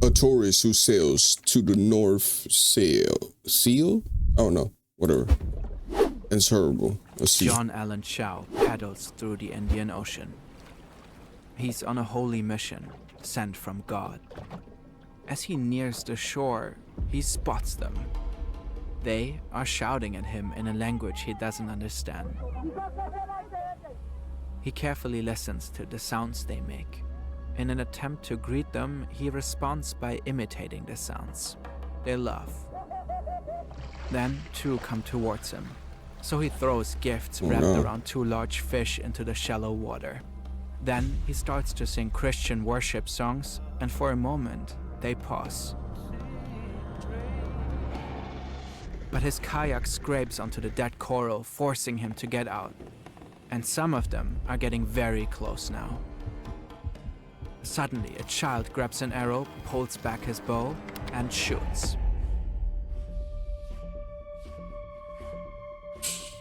a tourist who sails to the North Seal? Oh no, whatever. It's horrible. Let's see. John Allen Chau paddles through the Indian Ocean. He's on a holy mission, sent from God. As he nears the shore, he spots them. They are shouting at him in a language he doesn't understand. He carefully listens to the sounds they make. In an attempt to greet them, he responds by imitating the sounds. They laugh. Then two come towards him, so he throws gifts wrapped around two large fish into the shallow water. Then he starts to sing Christian worship songs, and for a moment, they pause. But his kayak scrapes onto the dead coral, forcing him to get out. And some of them are getting very close now. Suddenly, a child grabs an arrow, pulls back his bow, and shoots.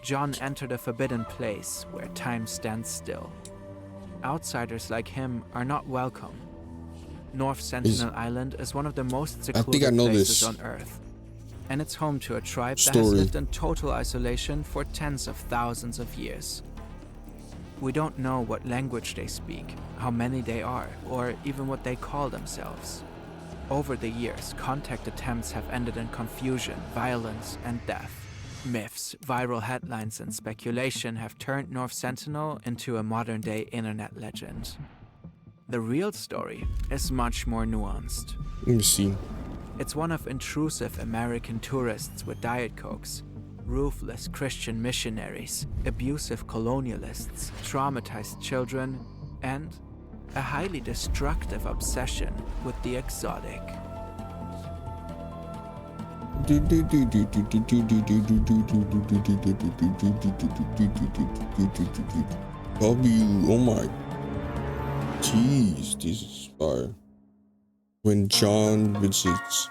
John entered a forbidden place where time stands still. Outsiders like him are not welcome. North Sentinel Island is one of the most secluded places on Earth. And it's home to a tribe that has lived in total isolation for tens of thousands of years. We don't know what language they speak, how many they are, or even what they call themselves. Over the years, contact attempts have ended in confusion, violence, and death. Myths, viral headlines, and speculation have turned North Sentinel into a modern-day internet legend. The real story is much more nuanced. Let me see. It's one of intrusive American tourists with Diet Cokes, ruthless Christian missionaries, abusive colonialists, traumatized children, and a highly destructive obsession with the exotic. Oh my. Jeez, this is fire. When John visits.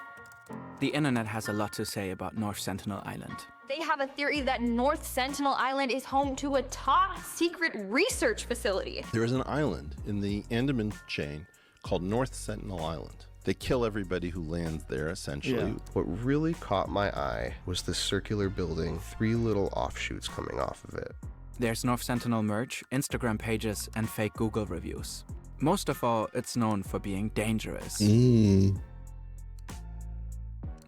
The internet has a lot to say about North Sentinel Island. They have a theory that North Sentinel Island is home to a top secret research facility. There is an island in the Andaman chain called North Sentinel Island. They kill everybody who lands there, essentially. Yeah. What really caught my eye was this circular building, 3 little offshoots coming off of it. There's North Sentinel merch, Instagram pages, and fake Google reviews. Most of all, it's known for being dangerous.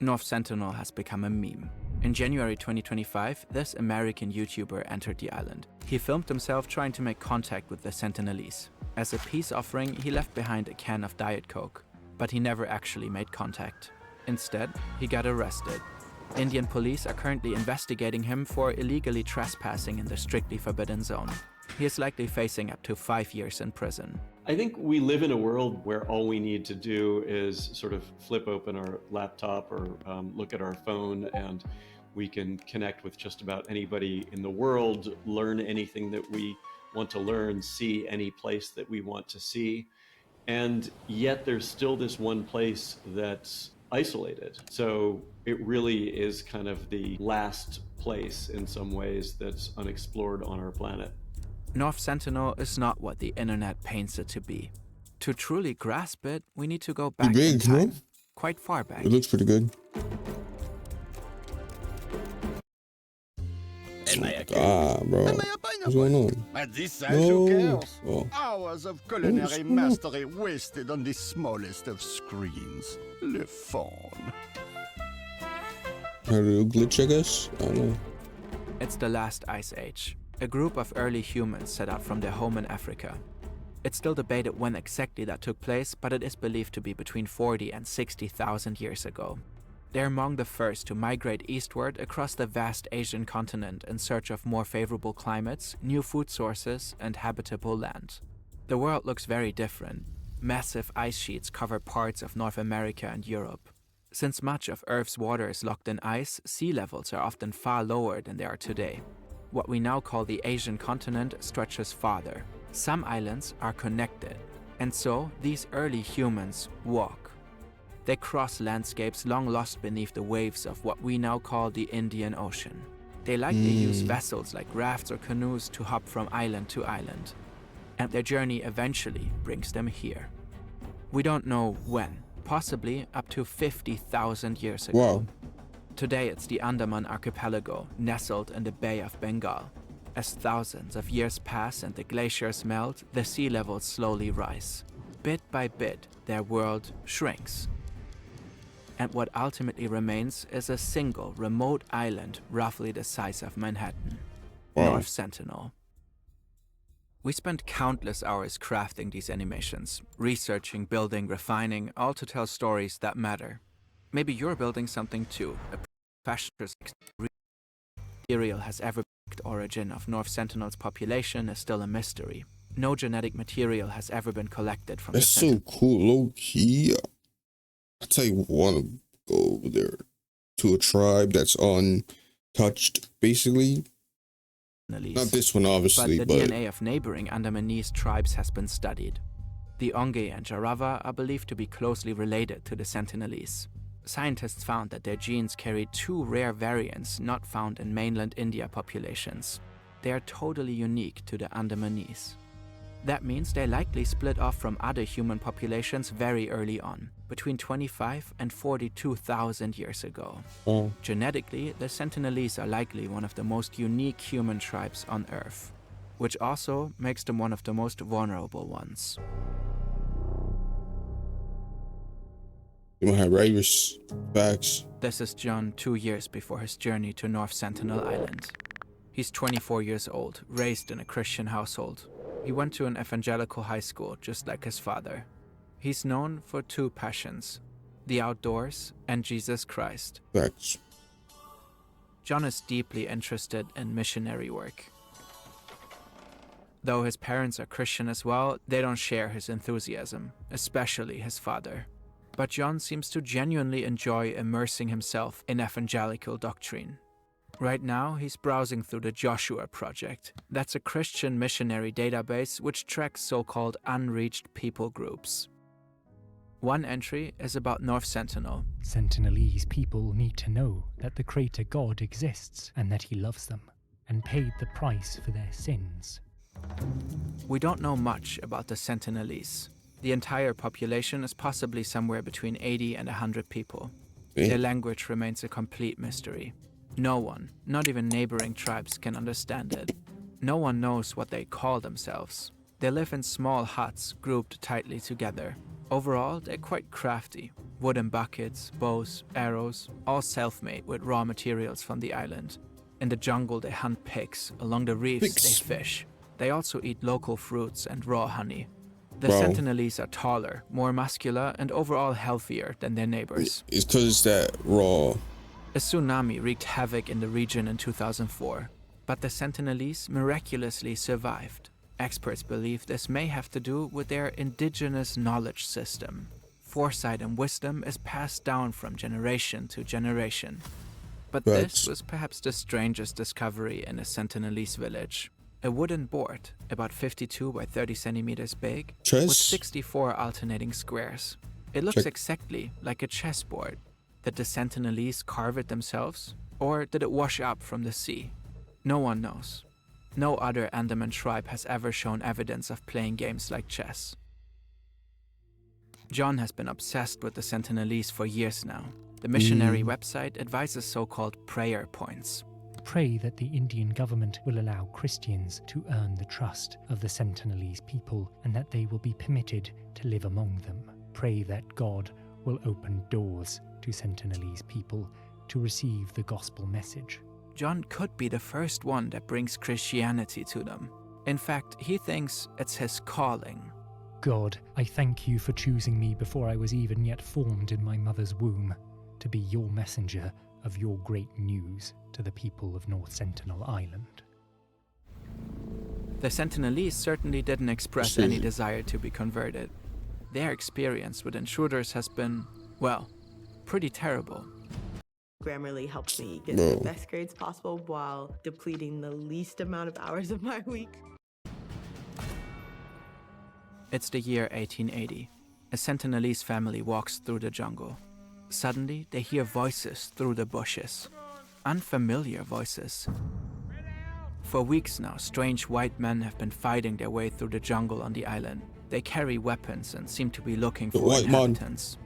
North Sentinel has become a meme. In January 2025, this American YouTuber entered the island. He filmed himself trying to make contact with the Sentinelese. As a peace offering, he left behind a can of Diet Coke, but he never actually made contact. Instead, he got arrested. Indian police are currently investigating him for illegally trespassing in the strictly forbidden zone. He is likely facing up to 5 years in prison. I think we live in a world where all we need to do is sort of flip open our laptop or look at our phone, and we can connect with just about anybody in the world, learn anything that we want to learn, see any place that we want to see. And yet there's still this one place that's isolated. So it really is kind of the last place in some ways that's unexplored on our planet. North Sentinel is not what the internet paints it to be. To truly grasp it, we need to go back in time, quite far back. It looks pretty good. Bro. What's going on? At this size, who cares? Oh. Hours of culinary mastery wasted on the smallest of screens. Le fun. A little glitch, I guess? I don't know. It's the last ice age. A group of early humans set out from their home in Africa. It's still debated when exactly that took place, but it is believed to be between 40 and 60,000 years ago. They're among the first to migrate eastward across the vast Asian continent in search of more favorable climates, new food sources, and habitable land. The world looks very different. Massive ice sheets cover parts of North America and Europe. Since much of Earth's water is locked in ice, sea levels are often far lower than they are today. What we now call the Asian continent stretches farther. Some islands are connected, and so these early humans walk. They cross landscapes long lost beneath the waves of what we now call the Indian Ocean. They likely use vessels like rafts or canoes to hop from island to island, and their journey eventually brings them here. We don't know when, possibly up to 50,000 years ago. Wow. Today it's the Andaman archipelago, nestled in the Bay of Bengal. As thousands of years pass and the glaciers melt, the sea levels slowly rise. Bit by bit, their world shrinks. And what ultimately remains is a single remote island roughly the size of Manhattan, Wow. North Sentinel. We spent countless hours crafting these animations, researching, building, refining, all to tell stories that matter. Maybe you're building something too. A professional's material has ever been. The origin of North Sentinel's population is still a mystery. No genetic material has ever been collected from That's the so cool, low key. I tell you, want to go over there to a tribe that's untouched, basically. Sentinelese. Not this one, obviously, But the DNA of neighboring Andamanese tribes has been studied. The Onge and Jarava are believed to be closely related to the Sentinelese. Scientists found that their genes carry two rare variants not found in mainland India populations. They are totally unique to the Andamanese. That means they likely split off from other human populations very early on, between 25 and 42,000 years ago. Oh. Genetically, the Sentinelese are likely one of the most unique human tribes on Earth, which also makes them one of the most vulnerable ones. You might have Irish facts. This is John 2 years before his journey to North Sentinel Island. He's 24 years old, raised in a Christian household. He went to an evangelical high school, just like his father. He's known for two passions, the outdoors and Jesus Christ. Facts. John is deeply interested in missionary work. Though his parents are Christian as well, they don't share his enthusiasm, especially his father. But John seems to genuinely enjoy immersing himself in evangelical doctrine. Right now, he's browsing through the Joshua Project. That's a Christian missionary database which tracks so-called unreached people groups. One entry is about North Sentinel. Sentinelese people need to know that the Creator God exists and that He loves them, and paid the price for their sins. We don't know much about the Sentinelese. The entire population is possibly somewhere between 80 and 100 people. Their language remains a complete mystery. No one, not even neighboring tribes, can understand it. No one knows what they call themselves. They live in small huts grouped tightly together. Overall, they're quite crafty. Wooden buckets, bows, arrows, all self-made with raw materials from the island. In the jungle, they hunt pigs. Along the reefs, they fish. They also eat local fruits and raw honey. The Wow. Sentinelese are taller, more muscular, and overall healthier than their neighbors. It's because it's that raw. A tsunami wreaked havoc in the region in 2004, but the Sentinelese miraculously survived. Experts believe this may have to do with their indigenous knowledge system. Foresight and wisdom is passed down from generation to generation. But this was perhaps the strangest discovery in a Sentinelese village. A wooden board, about 52 by 30 centimeters big, with 64 alternating squares. It looks exactly like a chessboard. Did the Sentinelese carve it themselves? Or did it wash up from the sea? No one knows. No other Andaman tribe has ever shown evidence of playing games like chess. John has been obsessed with the Sentinelese for years now. The missionary website advises so-called prayer points. Pray that the Indian government will allow Christians to earn the trust of the Sentinelese people and that they will be permitted to live among them. Pray that God will open doors to Sentinelese people to receive the gospel message. John could be the first one that brings Christianity to them. In fact, he thinks it's his calling. God, I thank you for choosing me before I was even yet formed in my mother's womb, to be your messenger of your great news to the people of North Sentinel Island. The Sentinelese certainly didn't express any desire to be converted. Their experience with intruders has been, well, pretty terrible. Grammarly helps me get the best grades possible while depleting the least amount of hours of my week. It's the year 1880. A Sentinelese family walks through the jungle. Suddenly, they hear voices through the bushes. Unfamiliar voices. For weeks now, strange white men have been fighting their way through the jungle on the island. They carry weapons and seem to be looking for inhabitants.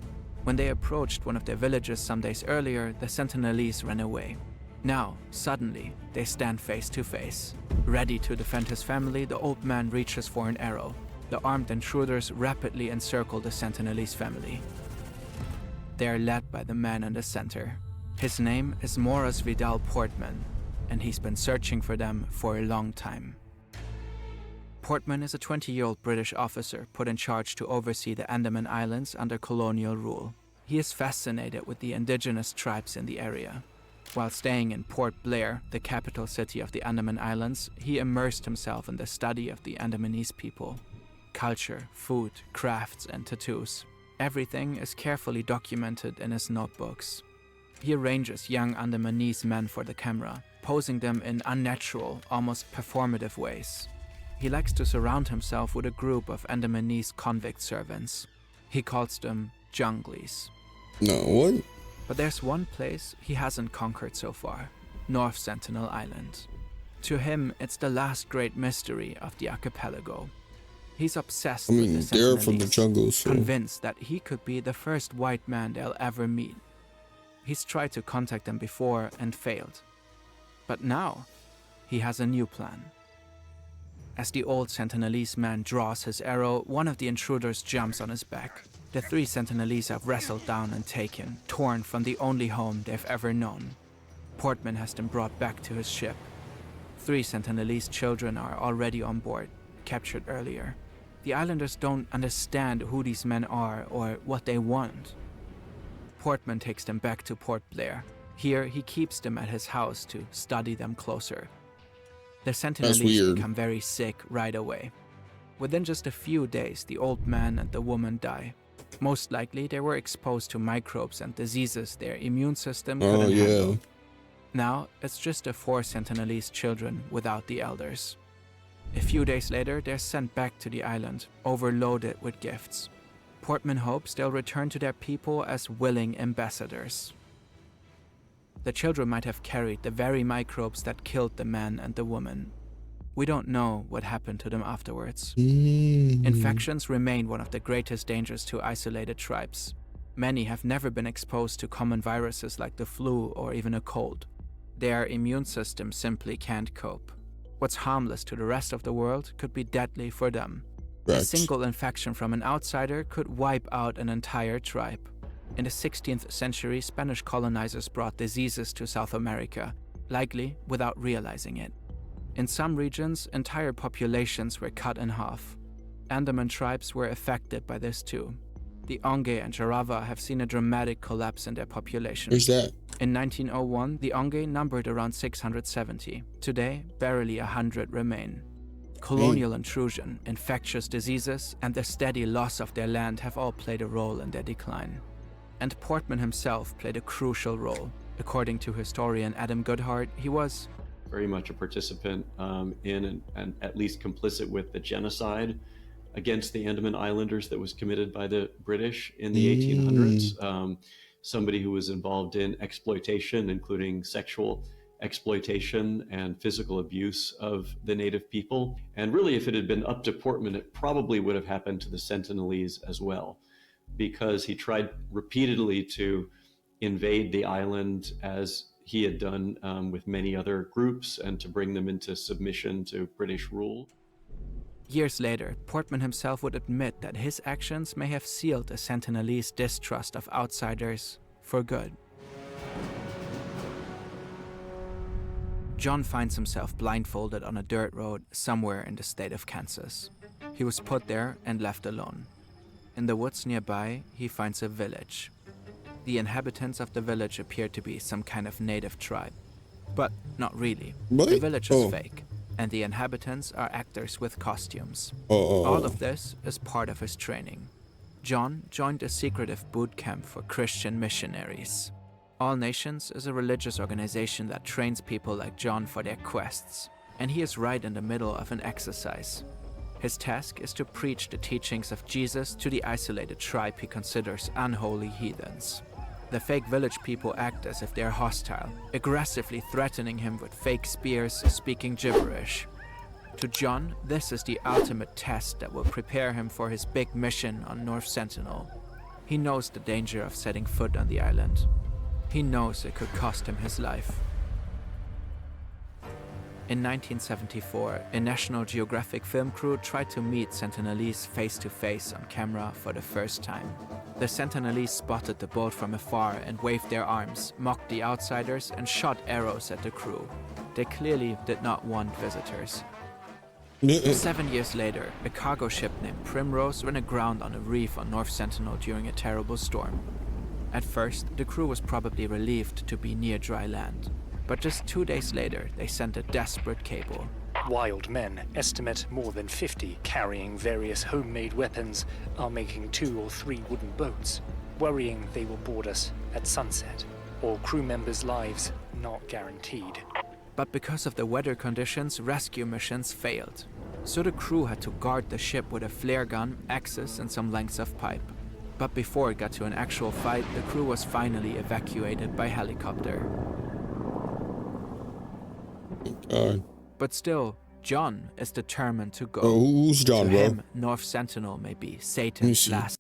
When they approached one of their villages some days earlier, the Sentinelese ran away. Now, suddenly, they stand face to face. Ready to defend his family, the old man reaches for an arrow. The armed intruders rapidly encircle the Sentinelese family. They are led by the man in the center. His name is Maurice Vidal Portman, and he's been searching for them for a long time. Portman is a 20-year-old British officer put in charge to oversee the Andaman Islands under colonial rule. He is fascinated with the indigenous tribes in the area. While staying in Port Blair, the capital city of the Andaman Islands, he immersed himself in the study of the Andamanese people. Culture, food, crafts, and tattoos. Everything is carefully documented in his notebooks. He arranges young Andamanese men for the camera, posing them in unnatural, almost performative ways. He likes to surround himself with a group of Andamanese convict servants. He calls them junglies. No, what? But there's one place he hasn't conquered so far, North Sentinel Island. To him, it's the last great mystery of the archipelago. He's obsessed with the they're from the Sentinelese, jungle, so convinced that he could be the first white man they'll ever meet. He's tried to contact them before and failed. But now, he has a new plan. As the old Sentinelese man draws his arrow, one of the intruders jumps on his back. The three Sentinelese are wrestled down and taken, torn from the only home they've ever known. Portman has them brought back to his ship. 3 Sentinelese children are already on board, captured earlier. The islanders don't understand who these men are or what they want. Portman takes them back to Port Blair. Here, he keeps them at his house to study them closer. The Sentinelese become very sick right away. Within just a few days, the old man and the woman die. Most likely, they were exposed to microbes and diseases their immune system couldn't handle. Now, it's just the 4 Sentinelese children without the elders. A few days later, they're sent back to the island, overloaded with gifts. Portman hopes they'll return to their people as willing ambassadors. The children might have carried the very microbes that killed the man and the woman. We don't know what happened to them afterwards. Infections remain one of the greatest dangers to isolated tribes. Many have never been exposed to common viruses like the flu or even a cold. Their immune system simply can't cope. What's harmless to the rest of the world could be deadly for them. A single infection from an outsider could wipe out an entire tribe. In the 16th century, Spanish colonizers brought diseases to South America, likely without realizing it. In some regions, entire populations were cut in half. Andaman tribes were affected by this too. The Onge and Jarava have seen a dramatic collapse in their population. Where's that? In 1901, the Onge numbered around 670. Today, barely 100 remain. Colonial intrusion, infectious diseases, and the steady loss of their land have all played a role in their decline. And Portman himself played a crucial role. According to historian Adam Goodhart, he was very much a participant in and at least complicit with the genocide against the Andaman Islanders that was committed by the British in the 1800s. Somebody who was involved in exploitation, including sexual exploitation and physical abuse of the native people. And really, if it had been up to Portman, it probably would have happened to the Sentinelese as well, because he tried repeatedly to invade the island as he had done with many other groups and to bring them into submission to British rule. Years later, Portman himself would admit that his actions may have sealed the Sentinelese distrust of outsiders for good. John finds himself blindfolded on a dirt road somewhere in the state of Kansas. He was put there and left alone. In the woods nearby, he finds a village. The inhabitants of the village appear to be some kind of native tribe. But not really. What? The village is fake, and the inhabitants are actors with costumes. All of this is part of his training. John joined a secretive boot camp for Christian missionaries. All Nations is a religious organization that trains people like John for their quests, and he is right in the middle of an exercise. His task is to preach the teachings of Jesus to the isolated tribe he considers unholy heathens. The fake village people act as if they are hostile, aggressively threatening him with fake spears, speaking gibberish. To John, this is the ultimate test that will prepare him for his big mission on North Sentinel. He knows the danger of setting foot on the island. He knows it could cost him his life. In 1974, a National Geographic film crew tried to meet Sentinelese face-to-face on camera for the first time. The Sentinelese spotted the boat from afar and waved their arms, mocked the outsiders, and shot arrows at the crew. They clearly did not want visitors. 7 years later, a cargo ship named Primrose ran aground on a reef on North Sentinel during a terrible storm. At first, the crew was probably relieved to be near dry land. But just 2 days later, they sent a desperate cable. Wild men, estimate more than 50, carrying various homemade weapons, are making 2 or 3 wooden boats, worrying they will board us at sunset. All crew members' lives not guaranteed. But because of the weather conditions, rescue missions failed. So the crew had to guard the ship with a flare gun, axes, and some lengths of pipe. But before it got to an actual fight, the crew was finally evacuated by helicopter. But still, John is determined to go. Oh, who's John, to bro? him, North Sentinel may be Satan's last.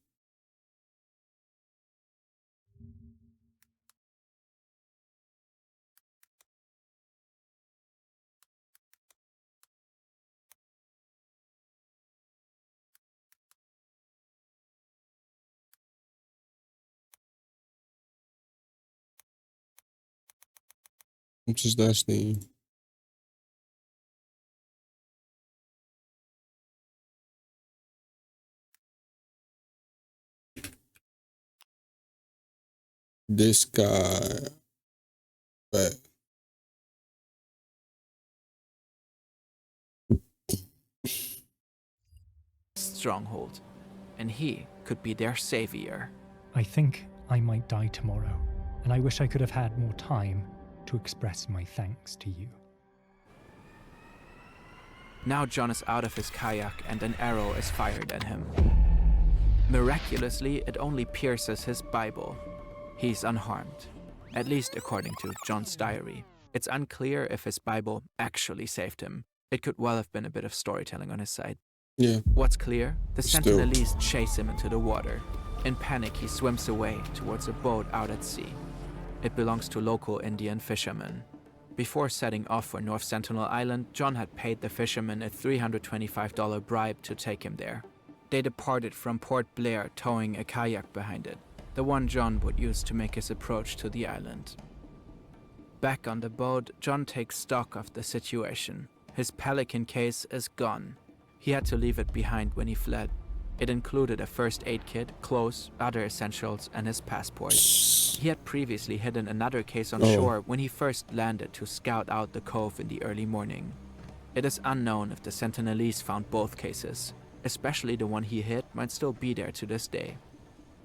What's his last name? This guy. But stronghold, and he could be their savior. I think I might die tomorrow, and I wish I could have had more time to express my thanks to you. Now John is out of his kayak and an arrow is fired at him. Miraculously, it only pierces his Bible. He's unharmed, at least according to John's diary. It's unclear if his Bible actually saved him. It could well have been a bit of storytelling on his side. yeah. What's clear? The Still. Sentinelese chase him into the water. In panic, he swims away towards a boat out at sea. It belongs to local Indian fishermen. Before setting off for North Sentinel Island, John had paid the fishermen a $325 bribe to take him there. They departed from Port Blair, towing a kayak behind it, the one John would use to make his approach to the island. Back on the boat, John takes stock of the situation. His Pelican case is gone. He had to leave it behind when he fled. It included a first aid kit, clothes, other essentials, and his passport. He had previously hidden another case on shore when he first landed to scout out the cove in the early morning. It is unknown if the Sentinelese found both cases. Especially the one he hid might still be there to this day.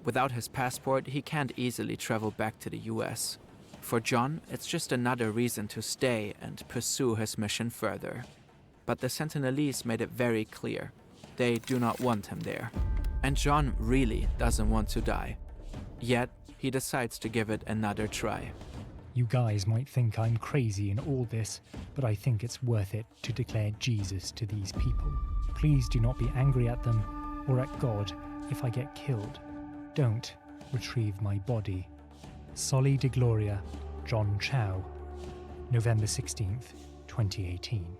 Without his passport, he can't easily travel back to the US. For John, it's just another reason to stay and pursue his mission further. But the Sentinelese made it very clear. They do not want him there. And John really doesn't want to die. Yet, he decides to give it another try. You guys might think I'm crazy in all this, but I think it's worth it to declare Jesus to these people. Please do not be angry at them or at God if I get killed. Don't retrieve my body. Soli Deo Gloria, John Chau. November 16th, 2018.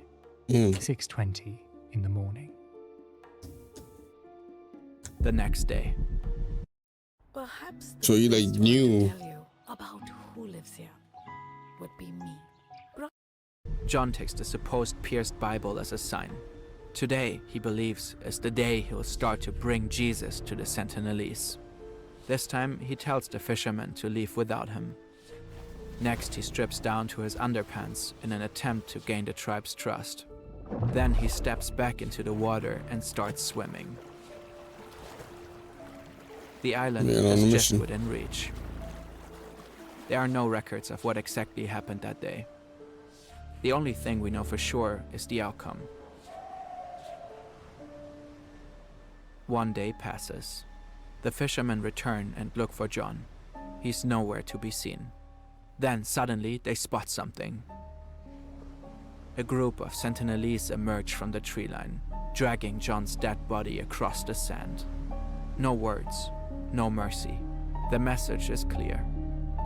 6:20 in the morning. The next day. Perhaps So you like knew. tell you about who lives here would be me. John takes the supposed pierced Bible as a sign. Today, he believes, is the day he will start to bring Jesus to the Sentinelese. This time, he tells the fishermen to leave without him. Next, he strips down to his underpants in an attempt to gain the tribe's trust. Then he steps back into the water and starts swimming. The island Man on is a just mission. within reach. There are no records of what exactly happened that day. The only thing we know for sure is the outcome. One day passes. The fishermen return and look for John. He's nowhere to be seen. Then suddenly they spot something. A group of Sentinelese emerge from the tree line, dragging John's dead body across the sand. No words, no mercy. The message is clear.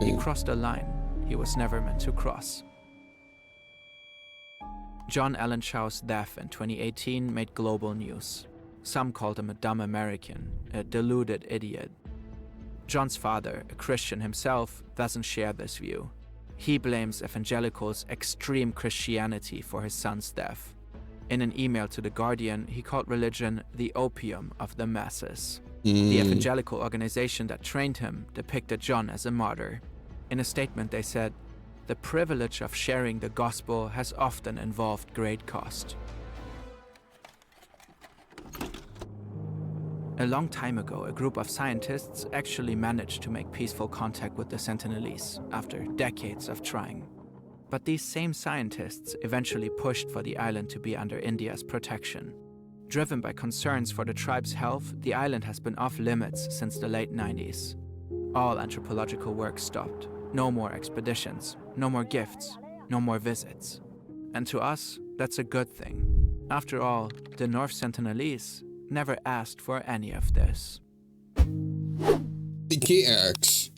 He crossed a line he was never meant to cross. John Allen Chau's death in 2018 made global news. Some called him a dumb American, a deluded idiot. John's father, a Christian himself, doesn't share this view. He blames evangelicals' extreme Christianity for his son's death. In an email to The Guardian, he called religion the opium of the masses. The evangelical organization that trained him depicted John as a martyr. In a statement, they said, "The privilege of sharing the gospel has often involved great cost." A long time ago, a group of scientists actually managed to make peaceful contact with the Sentinelese after decades of trying. But these same scientists eventually pushed for the island to be under India's protection. Driven by concerns for the tribe's health, the island has been off limits since the late 90s. All anthropological work stopped. No more expeditions, no more gifts, no more visits. And to us, that's a good thing. After all, the North Sentinelese never asked for any of this. They can't ask.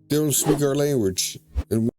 They don't speak our language. And